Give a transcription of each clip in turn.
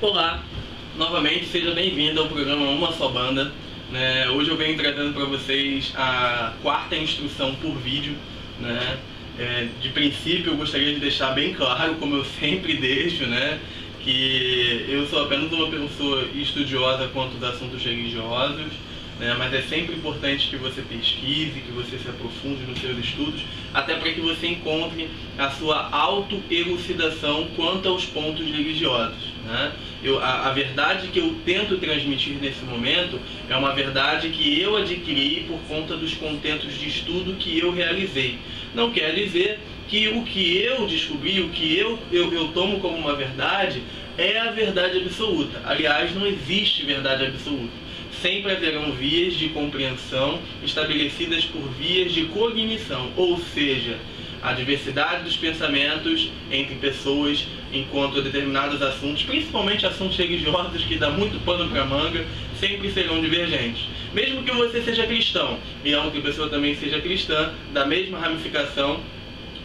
Olá, novamente seja bem-vindo ao programa Uma Só Banda. Hoje eu venho trazendo para vocês a quarta instrução por vídeo. De princípio eu gostaria de deixar bem claro, como eu sempre deixo, que eu sou apenas uma pessoa estudiosa quanto aos assuntos religiosos, mas é sempre importante que você pesquise, que você se aprofunde nos seus estudos, até para que você encontre a sua autoelucidação quanto aos pontos religiosos. A verdade que eu tento transmitir nesse momento é uma verdade que eu adquiri por conta dos contentos de estudo que eu realizei. Não quer dizer que o que eu descobri, o que eu tomo como uma verdade, é a verdade absoluta. Aliás, não existe verdade absoluta. Sempre haverão vias de compreensão estabelecidas por vias de cognição, ou seja, a diversidade dos pensamentos entre pessoas enquanto a determinados assuntos, principalmente assuntos religiosos que dá muito pano para manga, sempre serão divergentes. Mesmo que você seja cristão e a outra pessoa também seja cristã, da mesma ramificação,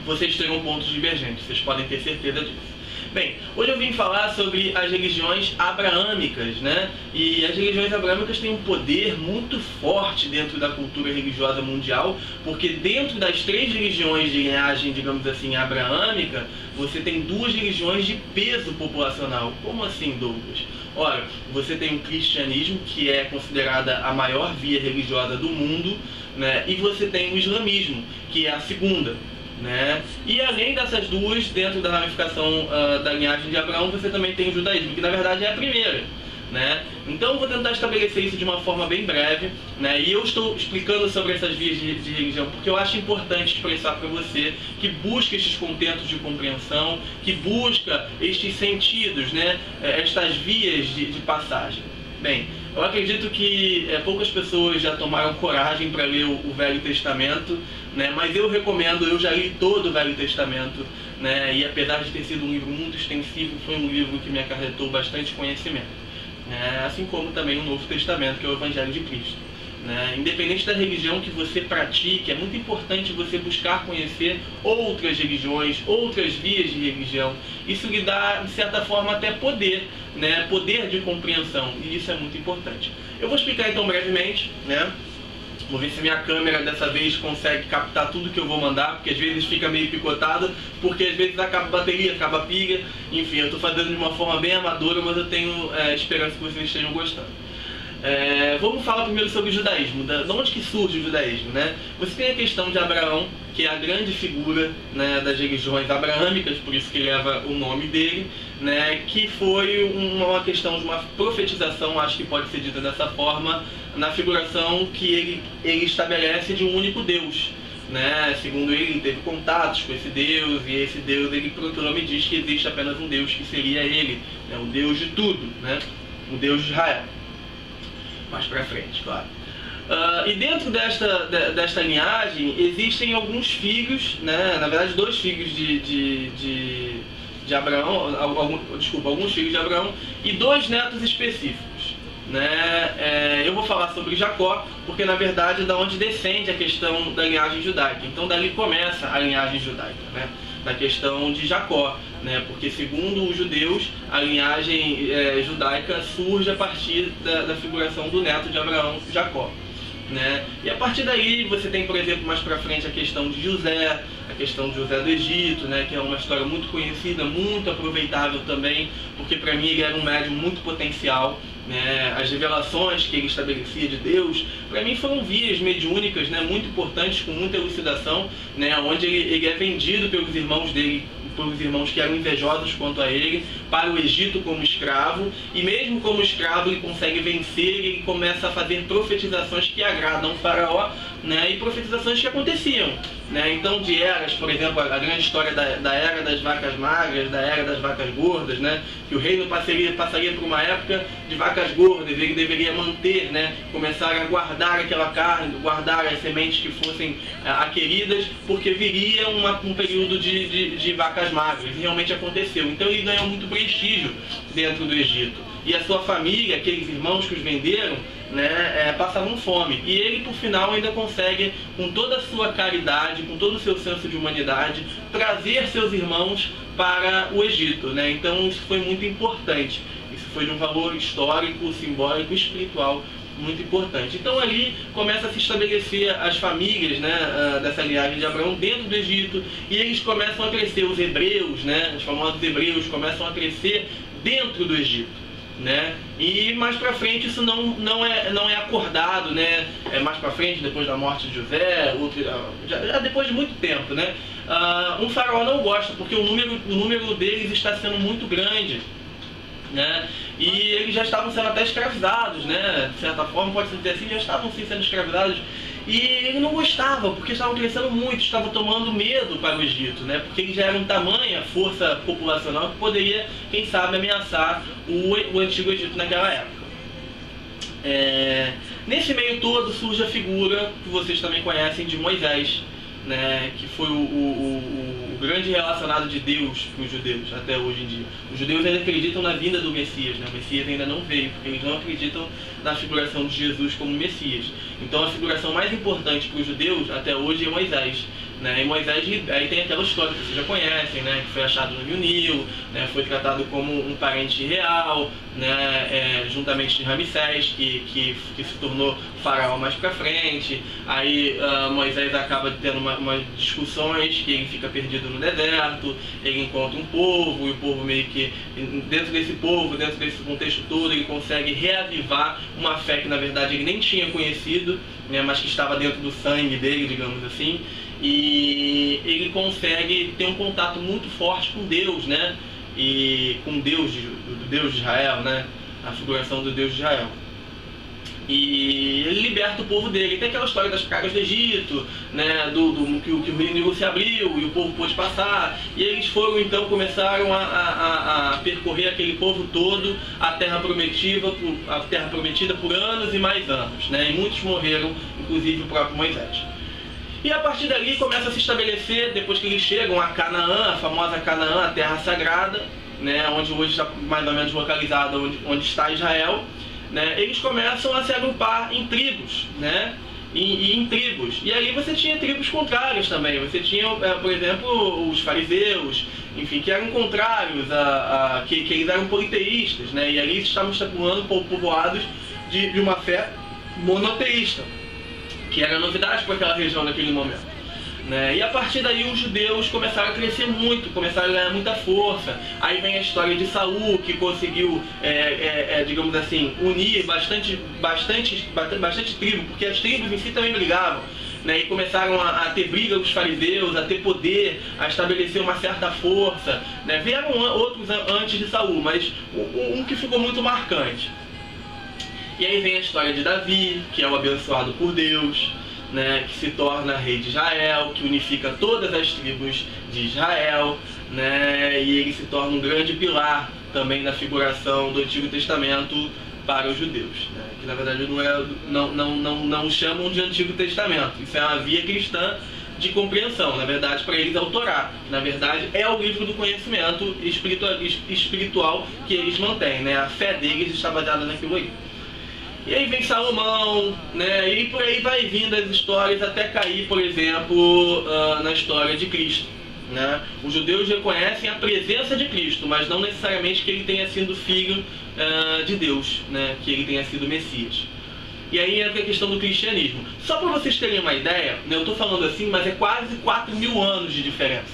vocês terão pontos divergentes, vocês podem ter certeza disso. Bem, hoje eu vim falar sobre as religiões abraâmicas, E as religiões abraâmicas têm um poder muito forte dentro da cultura religiosa mundial, porque dentro das três religiões de linhagem, digamos assim, abraâmica, você tem duas religiões de peso populacional. Como assim, Douglas? Ora, você tem o cristianismo, que é considerada a maior via religiosa do mundo, e você tem o islamismo, que é a segunda. E além dessas duas, dentro da ramificação da linhagem de Abraão, você também tem o judaísmo, que na verdade é a primeira. Então eu vou tentar estabelecer isso de uma forma bem breve, e eu estou explicando sobre essas vias de religião porque eu acho importante expressar para você que busca estes contentos de compreensão, que busca estes sentidos, estas vias de passagem. Bem, eu acredito que poucas pessoas já tomaram coragem para ler o Velho Testamento, mas eu recomendo, eu já li todo o Velho Testamento, e apesar de ter sido um livro muito extensivo, foi um livro que me acarretou bastante conhecimento, assim como também o Novo Testamento, que é o Evangelho de Cristo. Independente da religião que você pratique, é muito importante você buscar conhecer outras religiões, outras vias de religião. Isso lhe dá, de certa forma, até poder, poder de compreensão, e isso é muito importante. Eu vou explicar então brevemente, Vou ver se minha câmera dessa vez consegue captar tudo que eu vou mandar, porque às vezes fica meio picotada, porque às vezes acaba a bateria, acaba a pilha, enfim, eu estou fazendo de uma forma bem amadora, mas eu tenho esperança que vocês estejam gostando. Vamos falar primeiro sobre o judaísmo, de onde que surge o judaísmo, Você tem a questão de Abraão, que é a grande figura das religiões abraâmicas, por isso que leva o nome dele, que foi uma questão de uma profetização, acho que pode ser dita dessa forma, na figuração que ele estabelece de um único Deus. Segundo ele teve contatos com esse Deus, e esse Deus, ele proclama e diz que existe apenas um Deus, que seria ele, o Deus de tudo, o Deus de Israel. Mais pra frente, claro. E dentro desta linhagem existem alguns filhos, na verdade dois filhos de Abraão, alguns filhos de Abraão e dois netos específicos. Eu vou falar sobre Jacó, porque na verdade é da onde descende a questão da linhagem judaica. Então dali começa a linhagem judaica, da questão de Jacó, porque segundo os judeus a linhagem judaica surge a partir da figuração do neto de Abraão, Jacó. E a partir daí você tem, por exemplo, mais para frente a questão de José, a questão de José do Egito, que é uma história muito conhecida, muito aproveitável também, porque para mim ele era um médium muito potencial. As revelações que ele estabelecia de Deus, para mim foram vias mediúnicas, muito importantes, com muita elucidação, onde ele é vendido pelos irmãos dele, pelos irmãos que eram invejosos quanto a ele, para o Egito como escravo, e mesmo como escravo ele consegue vencer, e ele começa a fazer profetizações que agradam o faraó, e profetizações que aconteciam. Então de eras, por exemplo, a grande história da era das vacas magras, da era das vacas gordas, que o reino passaria por uma época de vacas gordas, ele deveria manter, começar a guardar aquela carne, guardar as sementes que fossem aqueridas, porque viria um período de vacas magras, e realmente aconteceu. Então ele ganhou muito prestígio dentro do Egito, e a sua família, aqueles irmãos que os venderam, passavam fome, e ele por final ainda consegue, com toda a sua caridade, com todo o seu senso de humanidade, trazer seus irmãos para o Egito, Então isso foi muito importante. Isso foi de um valor histórico, simbólico, espiritual muito importante. Então ali começa a se estabelecer as famílias, né, dessa linhagem de Abraão dentro do Egito, e eles começam a crescer, os hebreus, né, os famosos hebreus começam a crescer dentro do Egito, né? E mais para frente isso não é acordado, né? Mais para frente, depois da morte de José, já depois de muito tempo, né? Um faraó não gosta porque o número deles está sendo muito grande, né? E eles já estavam sendo até escravizados, né? De certa forma, pode-se dizer assim, já estavam sim sendo escravizados. E ele não gostava, porque estavam crescendo muito, estavam tomando medo para o Egito, né? Porque eles já eram tamanha força populacional que poderia, quem sabe, ameaçar o antigo Egito naquela época. Nesse meio todo surge a figura que vocês também conhecem de Moisés, né, que foi o grande relacionado de Deus para os judeus até hoje em dia. Os judeus ainda acreditam na vinda do Messias, né? O Messias ainda não veio, porque eles não acreditam na figuração de Jesus como Messias. Então a figuração mais importante para os judeus até hoje é Moisés, né? E Moisés, aí tem aquela história que vocês já conhecem, né? Que foi achado no Rio Nilo, né? Foi tratado como um parente real, né? Juntamente de Ramsés, que se tornou faraó mais pra frente. Aí Moisés acaba tendo umas discussões, que ele fica perdido no deserto, ele encontra um povo, e o povo meio que, dentro desse povo, dentro desse contexto todo, ele consegue reavivar uma fé que na verdade ele nem tinha conhecido, né? Mas que estava dentro do sangue dele, digamos assim. E ele consegue ter um contato muito forte com Deus, né? E com Deus de Israel, né? A figuração do Deus de Israel. E ele liberta o povo dele. Tem aquela história das pragas do Egito, né? Que o Rio Nilo se abriu e o povo pôde passar. E eles foram, então, começaram a percorrer aquele povo todo, a terra prometida por anos e mais anos, né? E muitos morreram, inclusive o próprio Moisés. E a partir dali começa a se estabelecer, depois que eles chegam a Canaã, a famosa Canaã, a terra sagrada, né, onde hoje está mais ou menos localizada onde está Israel, né, eles começam a se agrupar em tribos, né, em tribos. E aí você tinha tribos contrárias também. Você tinha, por exemplo, os fariseus, enfim, que eram contrários, que eles eram politeístas, né, e ali estavam estipulando povoados de uma fé monoteísta, que era novidade para aquela região naquele momento, né? E a partir daí os judeus começaram a crescer muito, começaram a ganhar muita força. Aí vem a história de Saul, que conseguiu, digamos assim, unir bastante tribo, porque as tribos em si também brigavam, né? E começaram a ter briga com os fariseus, a ter poder, a estabelecer uma certa força, né? Vieram outros antes de Saul, mas um que ficou muito marcante. E aí vem a história de Davi, que é o abençoado por Deus, né, que se torna rei de Israel, que unifica todas as tribos de Israel, né, e ele se torna um grande pilar também na figuração do Antigo Testamento para os judeus, né, que na verdade não o chamam de Antigo Testamento. Isso é uma via cristã de compreensão. Na verdade, para eles é o Torá. Na verdade, é o livro do conhecimento espiritual que eles mantêm, né? A fé deles está baseada naquilo aí. E aí vem Salomão, né? E por aí vai vindo as histórias até cair, por exemplo, na história de Cristo, né? Os judeus reconhecem a presença de Cristo, mas não necessariamente que ele tenha sido filho de Deus, né? Que ele tenha sido Messias. E aí entra a questão do cristianismo. Só para vocês terem uma ideia, né? Eu estou falando assim, mas é quase 4.000 anos de diferença,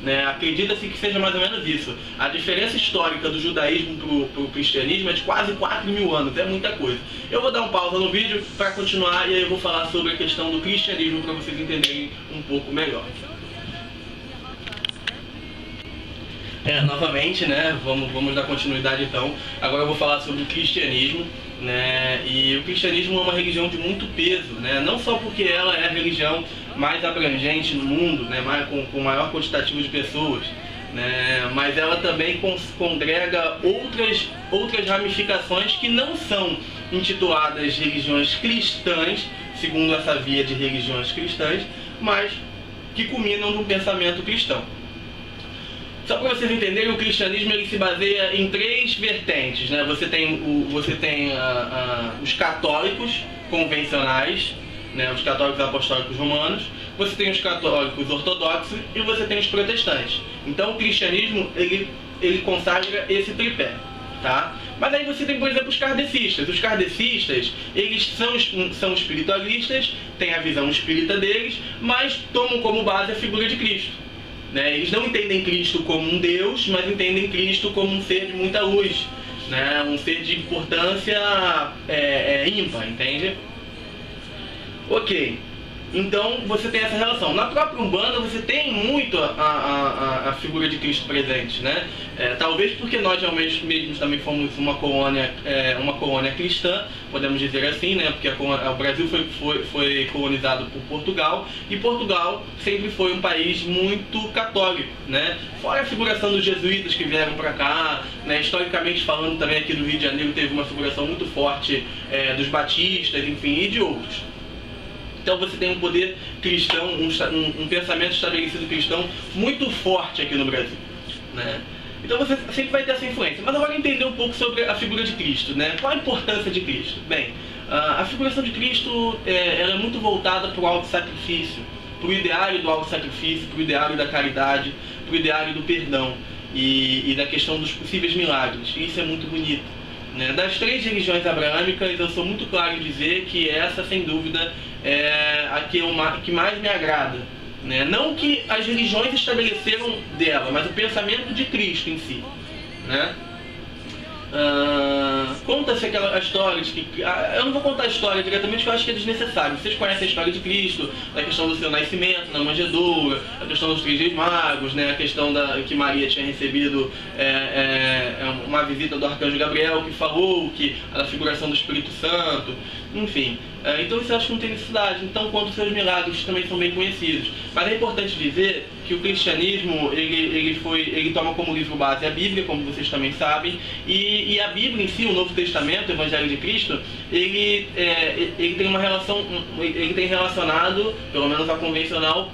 né? Acredita-se que seja mais ou menos isso. A diferença histórica do judaísmo para o cristianismo é de quase 4.000 anos, é muita coisa. Eu vou dar um pausa no vídeo para continuar e aí eu vou falar sobre a questão do cristianismo para vocês entenderem um pouco melhor. Novamente, né, vamos dar continuidade então. Agora eu vou falar sobre o cristianismo, né, e o cristianismo é uma religião de muito peso, né, não só porque ela é a religião mais abrangente no mundo, né, com maior quantitativo de pessoas, né, mas ela também congrega outras ramificações que não são intituladas religiões cristãs, segundo essa via de religiões cristãs, mas que culminam num pensamento cristão. Só para vocês entenderem, o cristianismo ele se baseia em 3 vertentes, né? Você tem os católicos convencionais, né? Os católicos apostólicos romanos, você tem os católicos ortodoxos e você tem os protestantes. Então o cristianismo ele consagra esse tripé, tá? Mas aí você tem, por exemplo, os kardecistas. Os kardecistas, eles são espiritualistas, têm a visão espírita deles, mas tomam como base a figura de Cristo, né? Eles não entendem Cristo como um Deus, mas entendem Cristo como um ser de muita luz, né? Um ser de importância ímpar, entende? Ok. Então você tem essa relação. Na própria Umbanda você tem muito a figura de Cristo presente, né? Talvez porque nós mesmos também fomos uma colônia cristã, podemos dizer assim, né? Porque o Brasil foi colonizado por Portugal, e Portugal sempre foi um país muito católico, né? Fora a figuração dos jesuítas que vieram para cá, né? Historicamente falando, também aqui do Rio de Janeiro teve uma figuração muito forte dos batistas, enfim, e de outros. Então você tem um poder cristão, um pensamento estabelecido cristão muito forte aqui no Brasil, né? Então você sempre vai ter essa influência. Mas agora entender um pouco sobre a figura de Cristo, né? Qual a importância de Cristo? Bem, a figuração de Cristo ela é muito voltada para o auto-sacrifício, para o ideário do auto-sacrifício, para o ideário da caridade, para o ideário do perdão e da questão dos possíveis milagres. E isso é muito bonito, né? Das 3 religiões abraâmicas, eu sou muito claro em dizer que essa, sem dúvida, é a que mais me agrada, né? Não que as religiões estabeleceram dela, mas o pensamento de Cristo em si, né? Conta-se aquela história de que... eu não vou contar a história diretamente, porque eu acho que é desnecessário. Vocês conhecem a história de Cristo, da questão do seu nascimento na manjedoura, a questão dos 3 reis magos, né? A questão que Maria tinha recebido uma visita do arcanjo Gabriel, que falou que a figuração do Espírito Santo, enfim. Então isso eu acho que não tem necessidade. Então, quanto os seus milagres também são bem conhecidos. Mas é importante dizer que o cristianismo ele toma como livro base a Bíblia, como vocês também sabem, e a Bíblia em si, o Novo Testamento, o Evangelho de Cristo, ele tem uma relação, ele tem relacionado, pelo menos a convencional,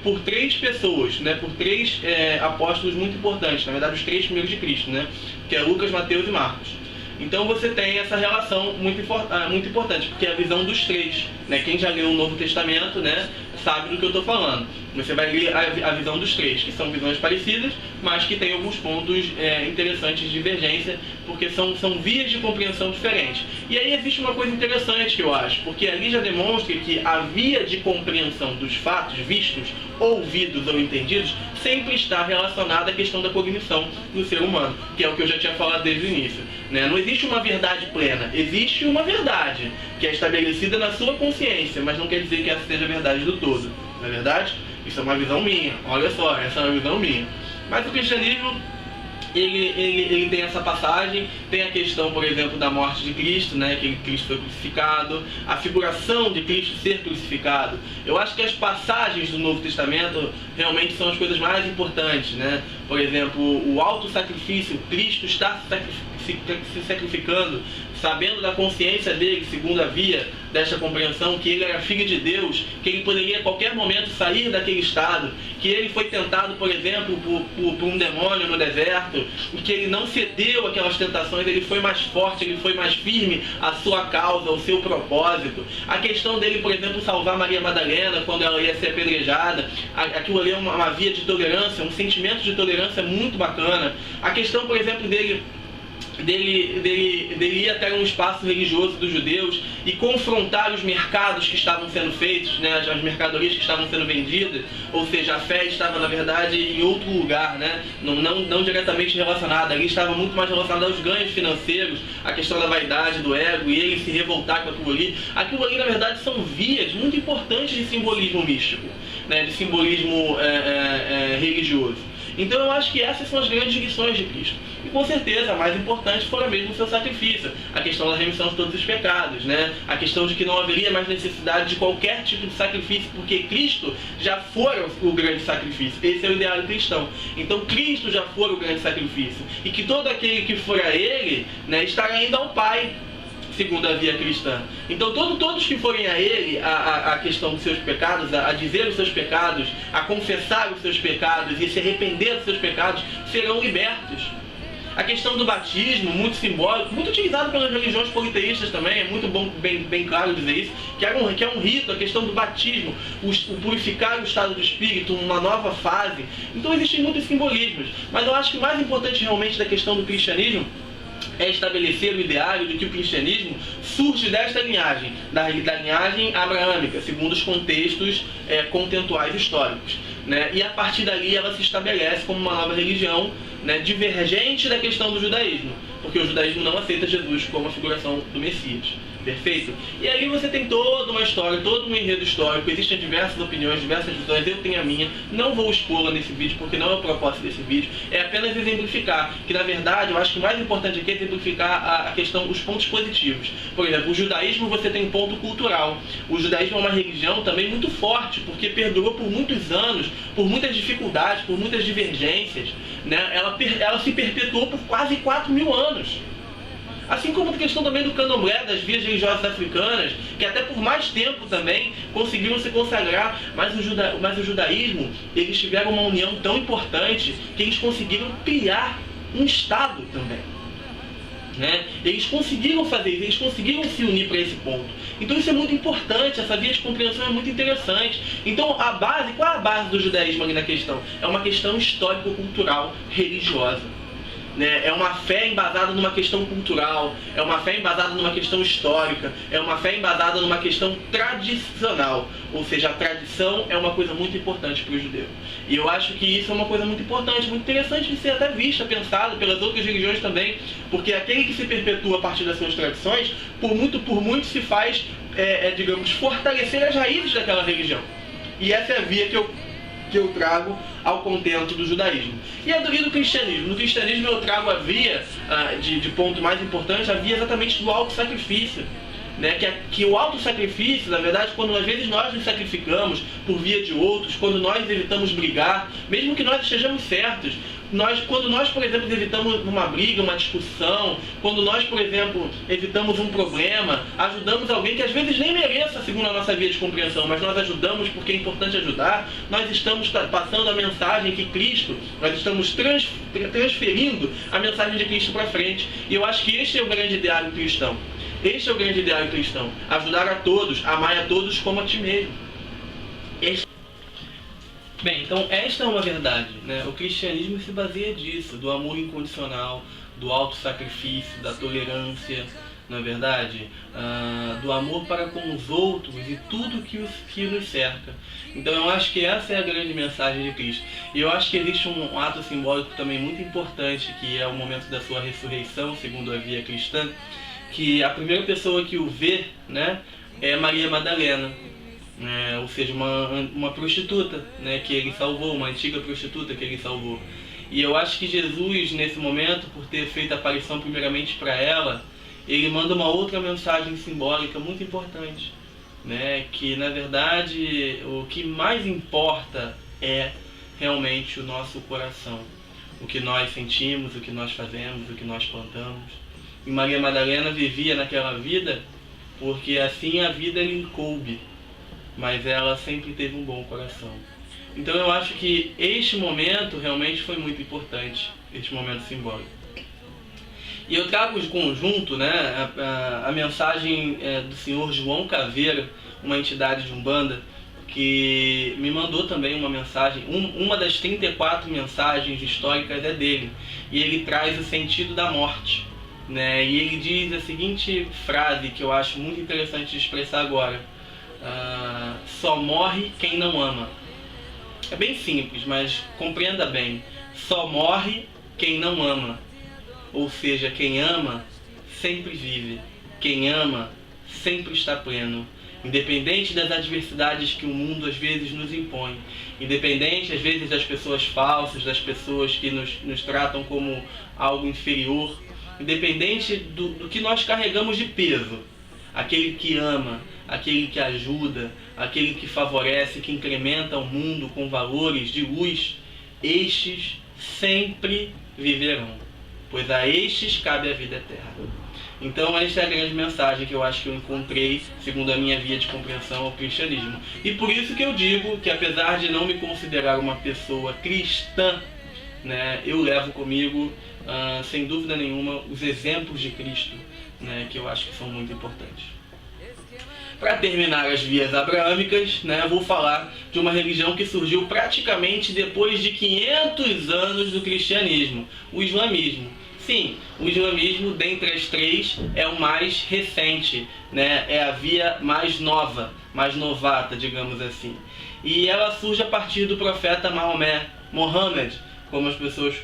por 3 pessoas, né? Por 3 apóstolos muito importantes, na verdade os 3 primeiros de Cristo, né? Que é Lucas, Mateus e Marcos. Então você tem essa relação muito importante, porque é a visão dos 3, né? Quem já leu o Novo Testamento, né, sabe do que eu estou falando. Você vai ler a visão dos 3, que são visões parecidas, mas que tem alguns pontos interessantes de divergência, porque são vias de compreensão diferentes. E aí existe uma coisa interessante que eu acho, porque ali já demonstra que a via de compreensão dos fatos vistos, ouvidos ou entendidos, sempre está relacionada à questão da cognição do ser humano, que é o que eu já tinha falado desde o início, né? Não existe uma verdade plena, existe uma verdade que é estabelecida na sua consciência, mas não quer dizer que essa seja a verdade do todo, não é verdade? Isso é uma visão minha, olha só, essa é uma visão minha. Mas o cristianismo, ele tem essa passagem, tem a questão, por exemplo, da morte de Cristo, né, que Cristo foi crucificado, a figuração de Cristo ser crucificado. Eu acho que as passagens do Novo Testamento realmente são as coisas mais importantes, né? Por exemplo, o auto-sacrifício, Cristo está se sacrificando, sabendo da consciência dele, segundo a via desta compreensão, que ele era filho de Deus, que ele poderia a qualquer momento sair daquele estado, que ele foi tentado, por exemplo, por um demônio no deserto, e que ele não cedeu àquelas tentações, ele foi mais forte, ele foi mais firme à sua causa, ao seu propósito. A questão dele, por exemplo, salvar Maria Madalena quando ela ia ser apedrejada, aquilo ali é uma via de tolerância, um sentimento de tolerância muito bacana. A questão, por exemplo, dele ir até um espaço religioso dos judeus e confrontar os mercados que estavam sendo feitos, né, as mercadorias que estavam sendo vendidas, ou seja, a fé estava na verdade em outro lugar, né, não diretamente relacionada, ali estava muito mais relacionada aos ganhos financeiros, a questão da vaidade, do ego, e ele se revoltar com aquilo ali. Aquilo ali na verdade são vias muito importantes de simbolismo místico, né, de simbolismo religioso. Então eu acho que essas são as grandes lições de Cristo. E com certeza a mais importante foi mesmo o seu sacrifício, a questão da remissão de todos os pecados, né? A questão de que não haveria mais necessidade de qualquer tipo de sacrifício, porque Cristo já fora o grande sacrifício. Esse é o ideário cristão. Então Cristo já fora o grande sacrifício. E que todo aquele que for a Ele, né, estará indo ao Pai, segundo a via cristã. Então todos que forem a Ele, a questão dos seus pecados, a dizer os seus pecados, a confessar os seus pecados e se arrepender dos seus pecados, serão libertos. A questão do batismo, muito simbólico, muito utilizado pelas religiões politeístas também, é muito bom, bem claro dizer isso, que é um rito, a questão do batismo, o purificar o estado do espírito, uma nova fase. Então existem muitos simbolismos, mas eu acho que o mais importante realmente da questão do cristianismo é estabelecer o ideário de que o cristianismo surge desta linhagem, da linhagem abraâmica, segundo os contextos contentuais históricos, né? E a partir dali ela se estabelece como uma nova religião, né, divergente da questão do judaísmo, porque o judaísmo não aceita Jesus como a figuração do Messias. Perfeito? E aí você tem toda uma história, todo um enredo histórico, existem diversas opiniões, diversas visões, eu tenho a minha, não vou expô-la nesse vídeo, porque não é o propósito desse vídeo, é apenas exemplificar, que na verdade eu acho que o mais importante aqui é exemplificar a questão, os pontos positivos. Por exemplo, o judaísmo você tem um ponto cultural, o judaísmo é uma religião também muito forte, porque perdurou por muitos anos, por muitas dificuldades, por muitas divergências, né? Ela se perpetuou por quase 4.000 anos. Assim como a questão também do candomblé, das vias religiosas africanas, que até por mais tempo também conseguiram se consagrar, mas o judaísmo, eles tiveram uma união tão importante que eles conseguiram criar um Estado também. Né? Eles conseguiram fazer isso, eles conseguiram se unir para esse ponto. Então isso é muito importante, essa via de compreensão é muito interessante. Então qual é a base do judaísmo ali na questão? É uma questão histórico-cultural, religiosa. Né? É uma fé embasada numa questão cultural, é uma fé embasada numa questão histórica, é uma fé embasada numa questão tradicional. Ou seja, a tradição é uma coisa muito importante para o judeu. E eu acho que isso é uma coisa muito importante, muito interessante de ser até vista, pensada pelas outras religiões também, porque aquele que se perpetua a partir das suas tradições, por muito se faz, digamos, fortalecer as raízes daquela religião. E essa é a via que eu trago ao contento do judaísmo. E do cristianismo? No cristianismo eu trago a via, de ponto mais importante, a via exatamente do auto-sacrifício. Né? Que o auto-sacrifício, na verdade, quando às vezes nós nos sacrificamos por via de outros, quando nós evitamos brigar, mesmo que nós estejamos certos, quando nós, por exemplo, evitamos uma briga, uma discussão, quando nós, por exemplo, evitamos um problema, ajudamos alguém que às vezes nem mereça, segundo a nossa via de compreensão, mas nós ajudamos porque é importante ajudar, nós estamos passando a mensagem que Cristo, nós estamos transferindo a mensagem de Cristo para frente. E eu acho que este é o grande ideário cristão. Este é o grande ideário cristão. Ajudar a todos, amar a todos como a ti mesmo. Bem, então esta é uma verdade, né? O cristianismo se baseia disso, do amor incondicional, do auto-sacrifício, da tolerância, não é verdade? Do amor para com os outros e tudo que nos cerca. Então eu acho que essa é a grande mensagem de Cristo. E eu acho que existe um ato simbólico também muito importante, que é o momento da sua ressurreição, segundo a via cristã, que a primeira pessoa que o vê, né, é Maria Madalena. Ou seja, uma prostituta, né, que ele salvou, uma antiga prostituta que ele salvou. E eu acho que Jesus, nesse momento, por ter feito a aparição primeiramente para ela, ele manda uma outra mensagem simbólica muito importante, né, que na verdade o que mais importa é realmente o nosso coração, o que nós sentimos, o que nós fazemos, o que nós plantamos. E Maria Madalena vivia naquela vida porque assim a vida lhe coube, mas ela sempre teve um bom coração. Então eu acho que este momento realmente foi muito importante, este momento simbólico. E eu trago de conjunto, né, a mensagem do senhor João Caveira, uma entidade de Umbanda, que me mandou também uma mensagem, uma das 34 mensagens históricas é dele, e ele traz o sentido da morte, né, e ele diz a seguinte frase que eu acho muito interessante de expressar agora: só morre quem não ama. É bem simples, mas compreenda bem. Só morre quem não ama. Ou seja, quem ama sempre vive. Quem ama sempre está pleno. Independente das adversidades que o mundo às vezes nos impõe. Independente às vezes das pessoas falsas, das pessoas que nos tratam como algo inferior. Independente do que nós carregamos de peso. Aquele que ama, aquele que ajuda, aquele que favorece, que incrementa o mundo com valores de luz, estes sempre viverão, pois a estes cabe a vida eterna. Então esta é a grande mensagem que eu acho que eu encontrei, segundo a minha via de compreensão ao cristianismo. E por isso que eu digo que, apesar de não me considerar uma pessoa cristã, né, eu levo comigo, sem dúvida nenhuma, os exemplos de Cristo, né, que eu acho que são muito importantes. Para terminar as vias abraâmicas, né, vou falar de uma religião que surgiu praticamente depois de 500 anos do cristianismo, o islamismo. sim, o islamismo, dentre as três, é o mais recente, né? É a via mais nova, mais novata, digamos assim. E ela surge a partir do profeta Maomé, Mohammed, como as pessoas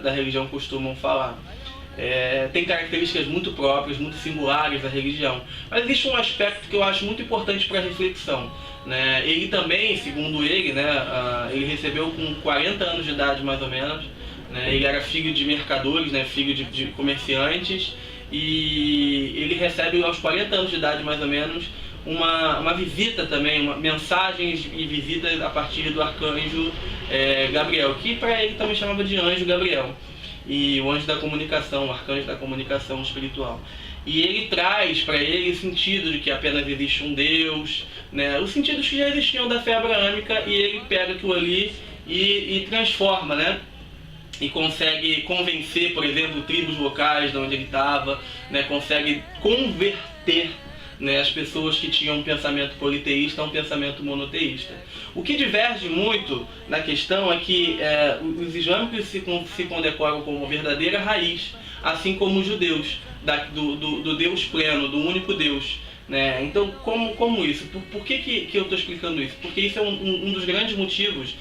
da religião costumam falar. Tem características muito próprias, muito singulares da religião. Mas existe um aspecto que eu acho muito importante para a reflexão, né? Ele também, segundo ele, né, ele recebeu com 40 anos de idade mais ou menos, né? Ele era filho de mercadores, né, filho de comerciantes, e ele recebe aos 40 anos de idade mais ou menos uma visita também, mensagens e visitas a partir do arcanjo Gabriel, que para ele também chamava de anjo Gabriel, e o anjo da comunicação, o arcanjo da comunicação espiritual. E ele traz para ele o sentido de que apenas existe um Deus, né, os sentidos que já existiam da fé abraâmica, e ele pega aquilo ali e transforma, né, e consegue convencer, por exemplo, tribos locais de onde ele estava, né, consegue converter, né, as pessoas que tinham um pensamento politeísta a um pensamento monoteísta. O que diverge muito na questão é que os islâmicos se condecoram como verdadeira raiz, assim como os judeus, do Deus pleno, do único Deus. Né? Então, como isso? Por que eu estou explicando isso? Porque isso é um dos grandes motivos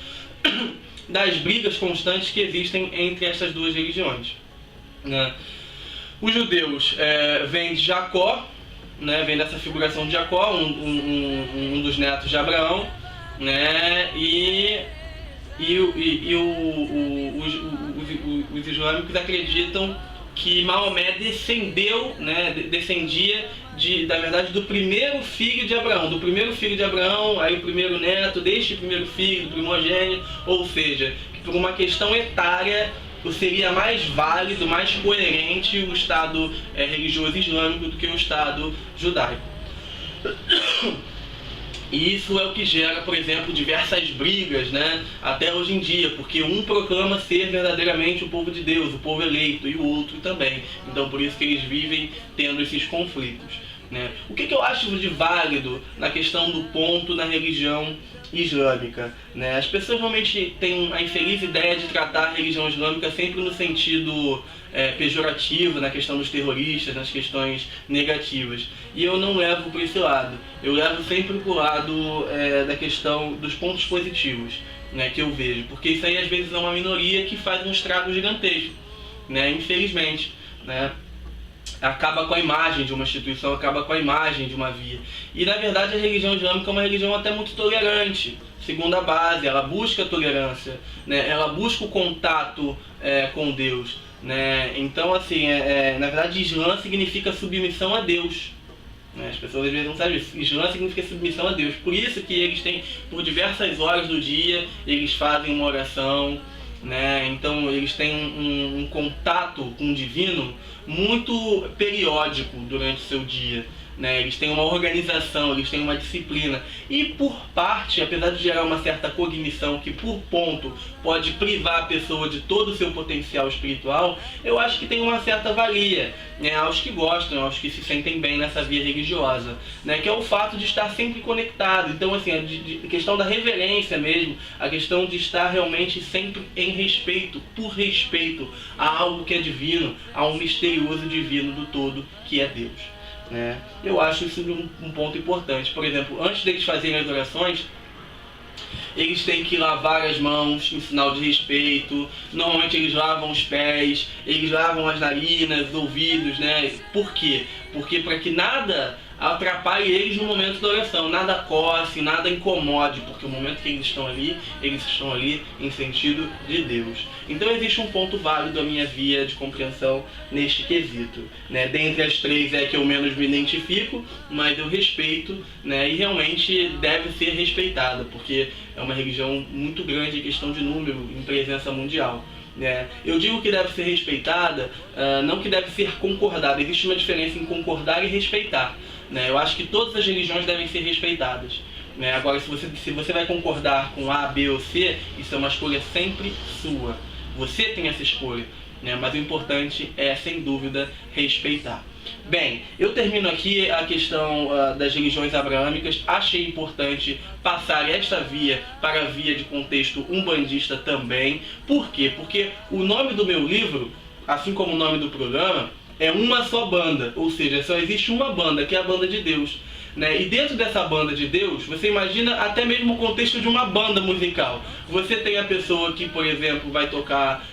das brigas constantes que existem entre essas duas religiões. Né? Os judeus vêm de Jacó, né, vem dessa figuração de Jacó, um dos netos de Abraão, né, os islâmicos acreditam que Maomé descendia, na verdade, do primeiro filho de Abraão, aí o primeiro neto deste primeiro filho, do primogênito, ou seja, que por uma questão etária seria mais válido, mais coerente o Estado religioso islâmico do que o Estado judaico. E isso é o que gera, por exemplo, diversas brigas, né, até hoje em dia, porque um proclama ser verdadeiramente o povo de Deus, o povo eleito, e o outro também. Então por isso que eles vivem tendo esses conflitos. Né? O que eu acho de válido na questão do ponto na religião islâmica? Né? As pessoas realmente têm a infeliz ideia de tratar a religião islâmica sempre no sentido pejorativo, na questão dos terroristas, nas questões negativas. E eu não levo para esse lado. Eu levo sempre para o lado da questão dos pontos positivos, né, que eu vejo. Porque isso aí às vezes é uma minoria que faz um estrago gigantesco, né, infelizmente. Né? Acaba com a imagem de uma instituição, acaba com a imagem de uma via. E na verdade a religião islâmica é uma religião até muito tolerante, segundo a base. Ela busca a tolerância, né? Ela busca o contato com Deus, né? Então assim, na verdade Islã significa submissão a Deus, né? As pessoas às vezes não sabem isso. Islã significa submissão a Deus. Por isso que eles têm, por diversas horas do dia, eles fazem uma oração, né? Então eles têm um contato com o divino muito periódico durante o seu dia, né? Eles têm uma organização, eles têm uma disciplina, e por parte, apesar de gerar uma certa cognição que por ponto pode privar a pessoa de todo o seu potencial espiritual, eu acho que tem uma certa valia, né, aos que gostam, aos que se sentem bem nessa via religiosa, né, que é o fato de estar sempre conectado. Então assim, a questão da reverência mesmo, a questão de estar realmente sempre em respeito, por respeito a algo que é divino, a um misterioso divino do todo que é Deus. Né? Eu acho isso um ponto importante. Por exemplo, antes deles fazerem as orações, eles têm que lavar as mãos em sinal de respeito. Normalmente eles lavam os pés, eles lavam as narinas, os ouvidos, né? Por quê? Porque para que nada atrapalhe eles no momento da oração, nada coce, nada incomode, porque o momento que eles estão ali em sentido de Deus. Então existe um ponto válido a minha via de compreensão neste quesito, né? Dentre as três é que eu menos me identifico, mas eu respeito, né? E realmente deve ser respeitada, porque é uma religião muito grande em questão de número, em presença mundial. Eu digo que deve ser respeitada, não que deve ser concordada. Existe uma diferença em concordar e respeitar, né? Eu acho que todas as religiões devem ser respeitadas, né? Agora, se você vai concordar com A, B ou C, isso é uma escolha sempre sua. Você tem essa escolha, né? Mas o importante é, sem dúvida, respeitar. Bem, eu termino aqui a questão das religiões abraâmicas. Achei importante passar esta via para a via de contexto umbandista também. Por quê? Porque o nome do meu livro, assim como o nome do programa, é uma só banda, ou seja, só existe uma banda, que é a banda de Deus. Né? E dentro dessa banda de Deus, você imagina até mesmo o contexto de uma banda musical. Você tem a pessoa que, por exemplo, vai tocar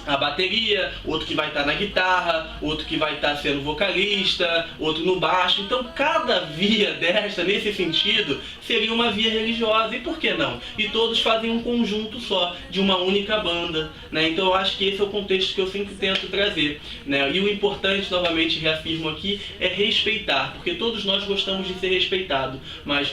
a bateria, outro que vai estar na guitarra, outro que vai estar sendo vocalista, outro no baixo. Então cada via desta, nesse sentido, seria uma via religiosa. E por que não? E todos fazem um conjunto só, de uma única banda. Né? Então eu acho que esse é o contexto que eu sempre tento trazer. Né? E o importante, novamente reafirmo aqui, é respeitar, porque todos nós gostamos de ser respeitados,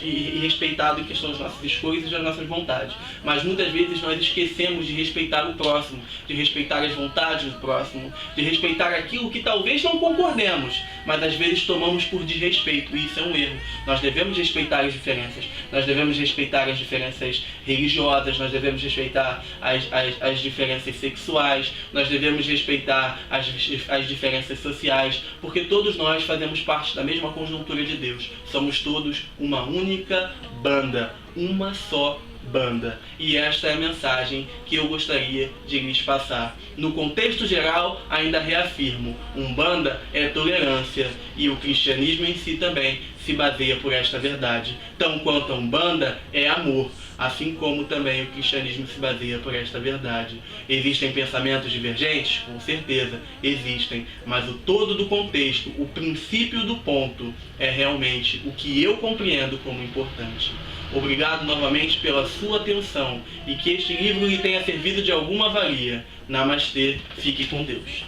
e respeitado em questão das nossas escolhas e das nossas vontades. Mas muitas vezes nós esquecemos de respeitar o próximo, de respeitar as vontades do próximo, de respeitar aquilo que talvez não concordemos, mas às vezes tomamos por desrespeito, e isso é um erro. Nós devemos respeitar as diferenças, nós devemos respeitar as diferenças religiosas, nós devemos respeitar as diferenças sexuais, nós devemos respeitar as diferenças sociais, porque todos nós fazemos parte da mesma conjuntura de Deus. Somos todos uma única banda, uma só banda. E esta é a mensagem que eu gostaria de lhes passar. No contexto geral, ainda reafirmo, Umbanda é tolerância, e o cristianismo em si também se baseia por esta verdade. Tão quanto a Umbanda é amor, assim como também o cristianismo se baseia por esta verdade. Existem pensamentos divergentes? Com certeza, existem, mas o todo do contexto, o princípio do ponto, é realmente o que eu compreendo como importante. Obrigado novamente pela sua atenção e que este livro lhe tenha servido de alguma valia. Namastê, fique com Deus.